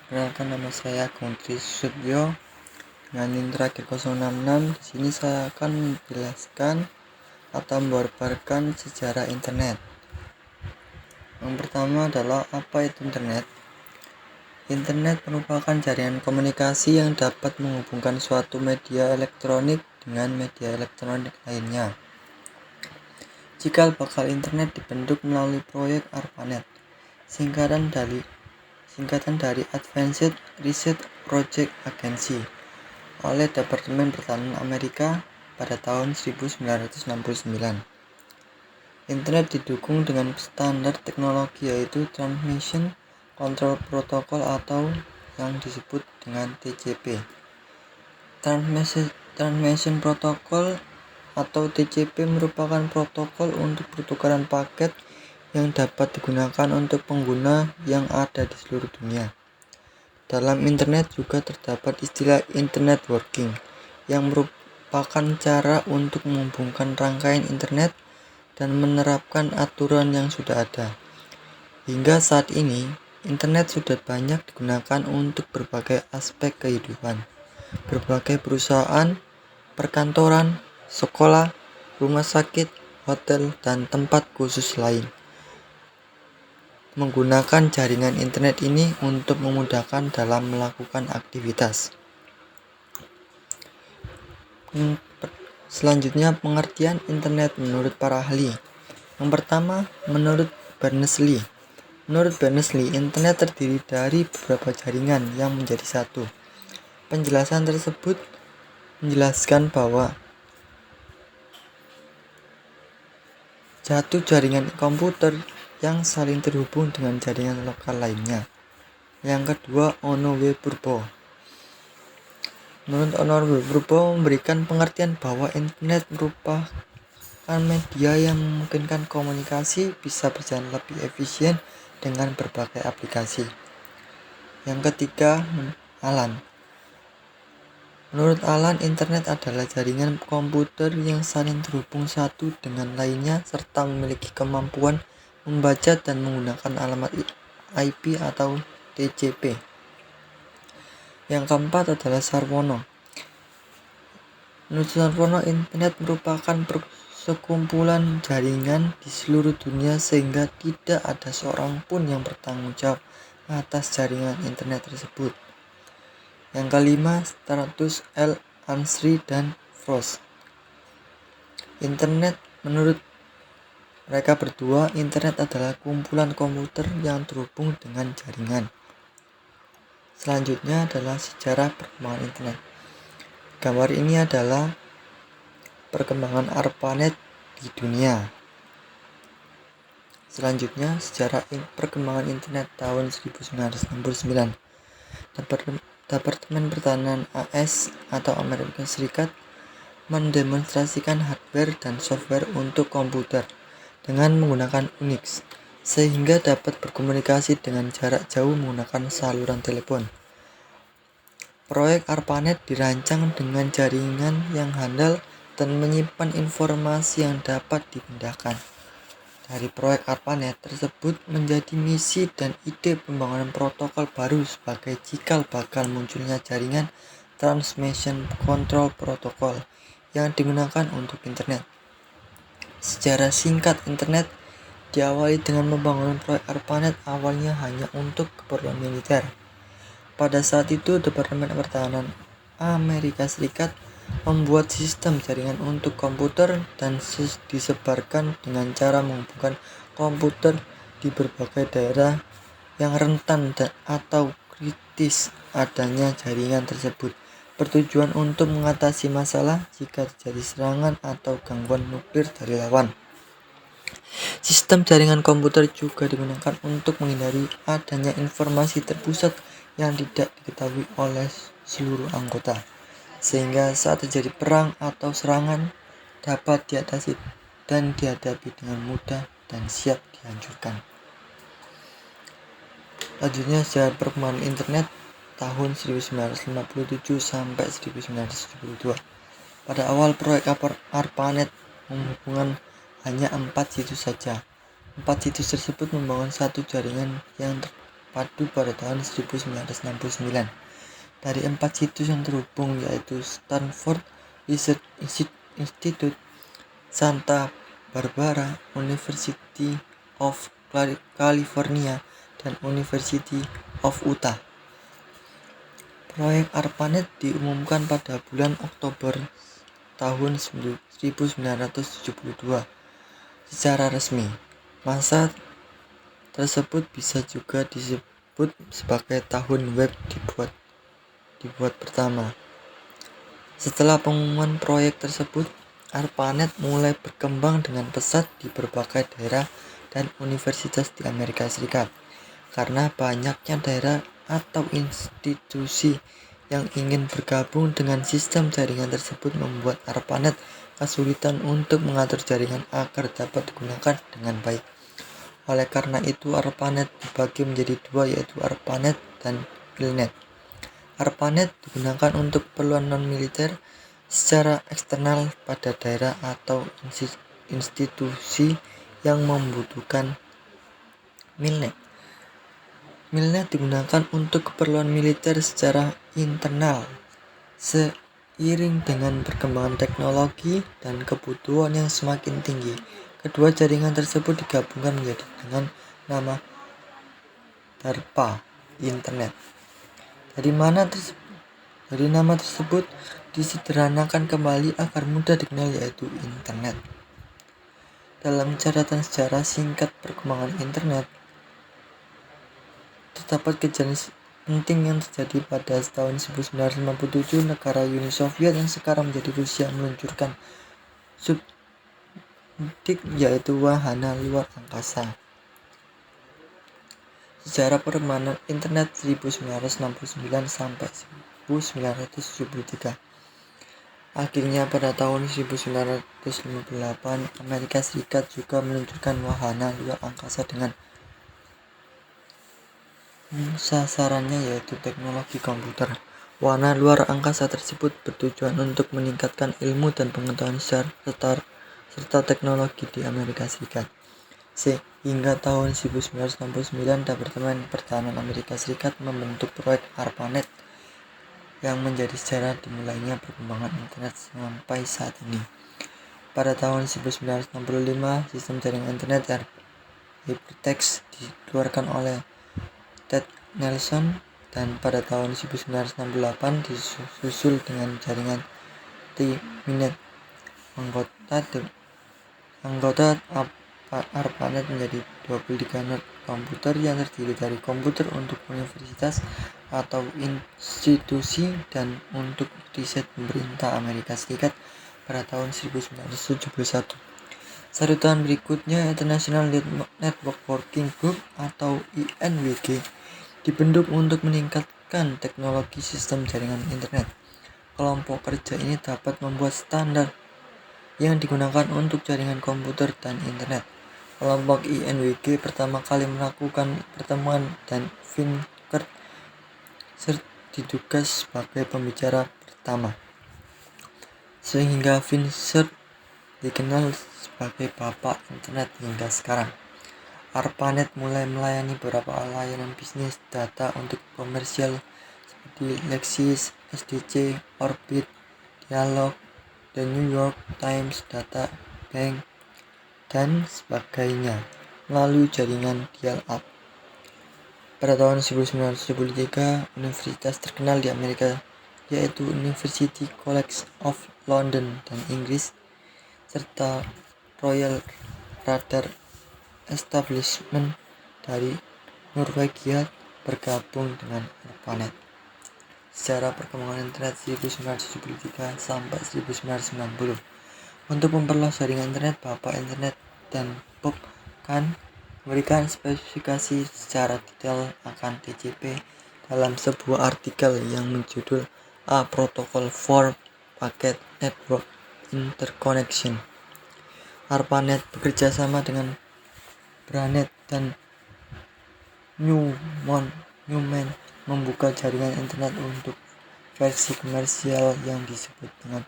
Perkenalkan, nama saya Kuntri Sudyo dengan NIM terakhir 066. Di sini saya akan menjelaskan atau membabarkan sejarah internet. Yang pertama adalah apa itu internet. Internet merupakan jaringan komunikasi yang dapat menghubungkan suatu media elektronik dengan media elektronik lainnya. Cikal bakal internet dibentuk melalui proyek ARPANET, singkatan dari Advanced Research Project Agency oleh Departemen Pertahanan Amerika pada tahun 1969. Internet didukung dengan standar teknologi yaitu Transmission Control Protocol atau yang disebut dengan TCP. Transmission Protocol atau TCP merupakan protokol untuk pertukaran paket yang dapat digunakan untuk pengguna yang ada di seluruh dunia. Dalam internet juga terdapat istilah internet working yang merupakan cara untuk menghubungkan rangkaian internet dan menerapkan aturan yang sudah ada. Hingga saat ini, internet sudah banyak digunakan untuk berbagai aspek kehidupan. Berbagai perusahaan, perkantoran, sekolah, rumah sakit, hotel, dan tempat khusus lain menggunakan jaringan internet ini untuk memudahkan dalam melakukan aktivitas. Selanjutnya, pengertian internet menurut para ahli. Yang pertama, menurut Berners-Lee. Menurut Berners-Lee, internet terdiri dari beberapa jaringan yang menjadi satu. Penjelasan tersebut menjelaskan bahwa satu jaringan komputer yang saling terhubung dengan jaringan lokal lainnya. Yang kedua, Onowe Purbo. Menurut Onowe Purbo memberikan pengertian bahwa internet merupakan media yang memungkinkan komunikasi bisa berjalan lebih efisien dengan berbagai aplikasi. Yang ketiga, Alan. Menurut Alan, internet adalah jaringan komputer yang saling terhubung satu dengan lainnya serta memiliki kemampuan membaca dan menggunakan alamat IP atau TCP. Yang keempat adalah Sarwono. Menurut Sarwono, internet merupakan sekumpulan jaringan di seluruh dunia sehingga tidak ada seorang pun yang bertanggung jawab atas jaringan internet tersebut. Yang kelima, Stratus L. Ansri dan Frost. Internet menurut mereka berdua, internet adalah kumpulan komputer yang terhubung dengan jaringan. Selanjutnya adalah sejarah perkembangan internet. Gambar ini adalah perkembangan ARPANET di dunia. Selanjutnya, sejarah perkembangan internet tahun 1969. Departemen Pertahanan AS atau Amerika Serikat mendemonstrasikan hardware dan software untuk komputer dengan menggunakan Unix, sehingga dapat berkomunikasi dengan jarak jauh menggunakan saluran telepon. Proyek ARPANET dirancang dengan jaringan yang handal dan menyimpan informasi yang dapat dipindahkan. Dari proyek ARPANET tersebut menjadi misi dan ide pembangunan protokol baru sebagai cikal bakal munculnya jaringan Transmission Control Protocol yang digunakan untuk internet. Sejarah singkat internet diawali dengan pembangunan proyek ARPANET awalnya hanya untuk keperluan militer. Pada saat itu, Departemen Pertahanan Amerika Serikat membuat sistem jaringan untuk komputer dan disebarkan dengan cara menghubungkan komputer di berbagai daerah yang rentan atau kritis adanya jaringan tersebut, bertujuan untuk mengatasi masalah jika terjadi serangan atau gangguan nuklir dari lawan. Sistem jaringan komputer juga digunakan untuk menghindari adanya informasi terpusat yang tidak diketahui oleh seluruh anggota, sehingga saat terjadi perang atau serangan dapat diatasi dan dihadapi dengan mudah dan siap dihancurkan. Selanjutnya, sejarah perkembangan internet tahun 1957 sampai 1972. Pada awal proyek ARPANET menghubungkan hanya 4 situs saja. 4 situs tersebut membangun satu jaringan yang terpadu pada tahun 1969 dari 4 situs yang terhubung, yaitu Stanford Research Institute, Santa Barbara University of California, dan University of Utah. Proyek ARPANET diumumkan pada bulan Oktober tahun 1972 secara resmi. Masa tersebut bisa juga disebut sebagai tahun web dibuat pertama. Setelah pengumuman proyek tersebut, ARPANET mulai berkembang dengan pesat di berbagai daerah dan universitas di Amerika Serikat. Karena banyaknya daerah atau institusi yang ingin bergabung dengan sistem jaringan tersebut, membuat ARPANET kesulitan untuk mengatur jaringan agar dapat digunakan dengan baik. Oleh karena itu, ARPANET dibagi menjadi dua, yaitu ARPANET dan MILNET. ARPANET digunakan untuk keperluan non-militer secara eksternal pada daerah atau institusi yang membutuhkan MILNET. MILNET digunakan untuk keperluan militer secara internal. Seiring dengan perkembangan teknologi dan kebutuhan yang semakin tinggi, kedua jaringan tersebut digabungkan menjadi dengan nama DARPA Internet. Dari nama tersebut disederhanakan kembali agar mudah dikenal, yaitu Internet. Dalam catatan sejarah singkat perkembangan Internet, terdapat kejadian penting yang terjadi pada tahun 1957. Negara Uni Soviet yang sekarang menjadi Rusia meluncurkan Sputnik, yaitu wahana luar angkasa. Sejarah perkembangan Internet 1969 sampai 1973. Akhirnya pada tahun 1958, Amerika Serikat juga meluncurkan wahana luar angkasa dengan sasarannya yaitu teknologi komputer. Wahana luar angkasa tersebut bertujuan untuk meningkatkan ilmu dan pengetahuan serta teknologi di Amerika Serikat. Sehingga tahun 1969, Departemen Pertahanan Amerika Serikat membentuk proyek ARPANET yang menjadi sejarah dimulainya perkembangan Internet sampai saat ini. Pada tahun 1965, sistem jaringan Internet Hypertext dikeluarkan oleh Ted Nelson, dan pada tahun 1968 disusul dengan jaringan T-Minet. Anggota ARPANET menjadi 23 node komputer yang terdiri dari komputer untuk universitas atau institusi dan untuk riset pemerintah Amerika Serikat pada tahun 1971. Sarutan berikutnya, International Network Working Group atau INWG, dibentuk untuk meningkatkan teknologi sistem jaringan Internet. Kelompok kerja ini dapat membuat standar yang digunakan untuk jaringan komputer dan Internet. Kelompok INWG pertama kali melakukan pertemuan dan Vincent ditugas sebagai pembicara pertama, sehingga Vincent dikenal sebagai Bapak Internet hingga sekarang. ARPANET mulai melayani beberapa layanan bisnis data untuk komersial seperti Lexis, SDC, Orbit, Dialog, The New York Times Data Bank, dan sebagainya melalui jaringan dial-up. Pada tahun 1973, universitas terkenal di Amerika yaitu University College of London dan Inggris serta Royal Radar Establishment dari Norwegia bergabung dengan ARPANET. Sejarah perkembangan Internet 1973 sampai 1990. Untuk memperluas jaringan Internet, Bapak Internet dan Bob Kahn memberikan spesifikasi secara detail akan TCP dalam sebuah artikel yang berjudul A Protocol for Packet Network Interconnection. ARPANET bekerja sama dengan Branet dan Newman membuka jaringan Internet untuk versi komersial yang disebut dengan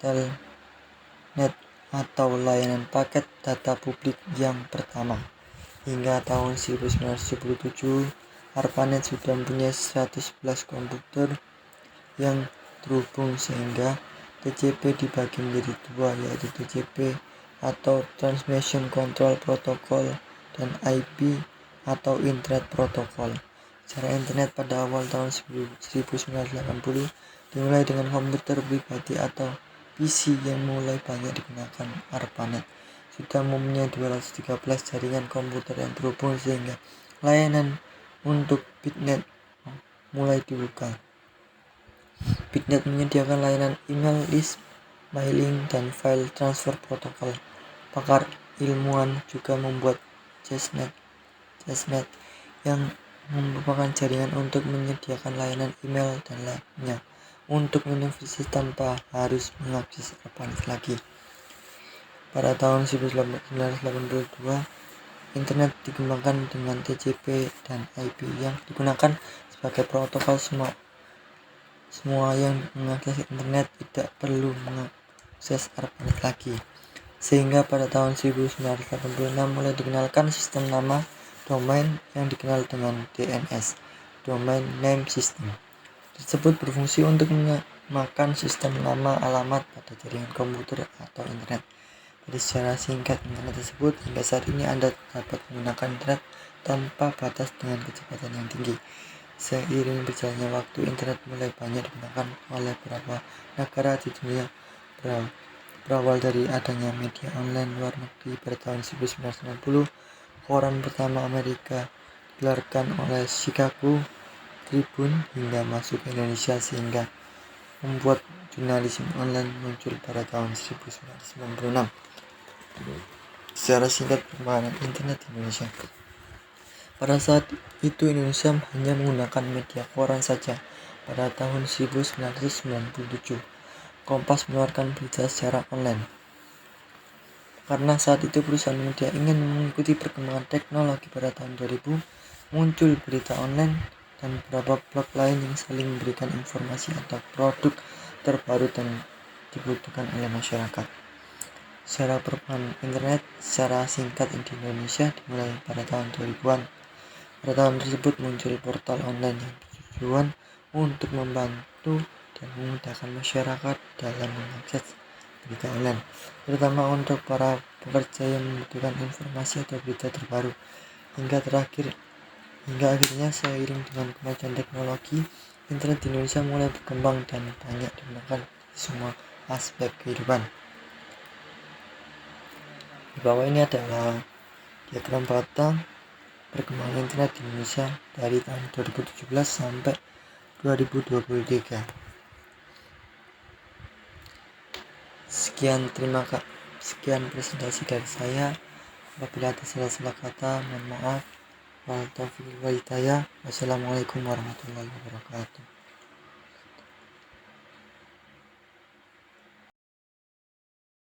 Telnet atau layanan paket data publik yang pertama. Hingga tahun 1977, ARPANET sudah mempunyai 111 komputer yang terhubung, sehingga TCP dibagi menjadi dua, yaitu TCP atau Transmission Control Protocol dan IP atau Internet Protocol. Secara internet pada awal tahun 1980 dimulai dengan komputer pribadi atau PC yang mulai banyak digunakan. ARPANET sudah mempunyai 213 jaringan komputer yang terhubung, sehingga layanan untuk BitNet mulai dibuka. BitNet menyediakan layanan email list, mailing, dan file transfer protokol. Pakar ilmuwan juga membuat Chestnut yang merupakan jaringan untuk menyediakan layanan email dan lainnya untuk universitas tanpa harus mengakses ARPANET lagi. Pada tahun 1982, internet dikembangkan dengan TCP dan IP yang digunakan sebagai protokol. Semua yang mengakses internet tidak perlu mengakses ARPANET lagi, sehingga pada tahun 1986 mulai dikenalkan sistem nama domain yang dikenal dengan DNS, Domain Name System. Tersebut berfungsi untuk menyamakan sistem nama alamat pada jaringan komputer atau internet. Jadi secara singkat, internet tersebut hingga saat ini Anda dapat menggunakan internet tanpa batas dengan kecepatan yang tinggi. Seiring berjalannya waktu, internet mulai banyak digunakan oleh beberapa negara di dunia. Berawal dari adanya media online luar negeri pada tahun 1990, koran pertama Amerika dikeluarkan oleh Chicago Tribune hingga masuk ke Indonesia, sehingga membuat jurnalisme online muncul pada tahun 1996. Secara singkat, perkembangan internet di Indonesia. Pada saat itu Indonesia hanya menggunakan media koran saja. Pada tahun 1997, Kompas mengeluarkan berita secara online. Karena saat itu perusahaan media ingin mengikuti perkembangan teknologi, pada tahun 2000 muncul berita online dan beberapa blog lain yang saling memberikan informasi atau produk terbaru dan dibutuhkan oleh masyarakat. Secara perkembangan internet secara singkat di Indonesia dimulai pada tahun 2000-an. Pada tahun tersebut muncul portal online yang bertujuan untuk membantu dan memudahkan masyarakat dalam mengakses berita online, terutama untuk para pekerja yang membutuhkan informasi atau berita terbaru. Hingga akhirnya seiring dengan kemajuan teknologi, internet di Indonesia mulai berkembang dan banyak digunakan di semua aspek kehidupan. Di bawah ini adalah diagram peta perkembangan internet di Indonesia dari tahun 2017 sampai 2023. Sekian presentasi dari saya. Apabila ada salah-salah kata, mohon maaf. Wassalamualaikum warahmatullahi wabarakatuh.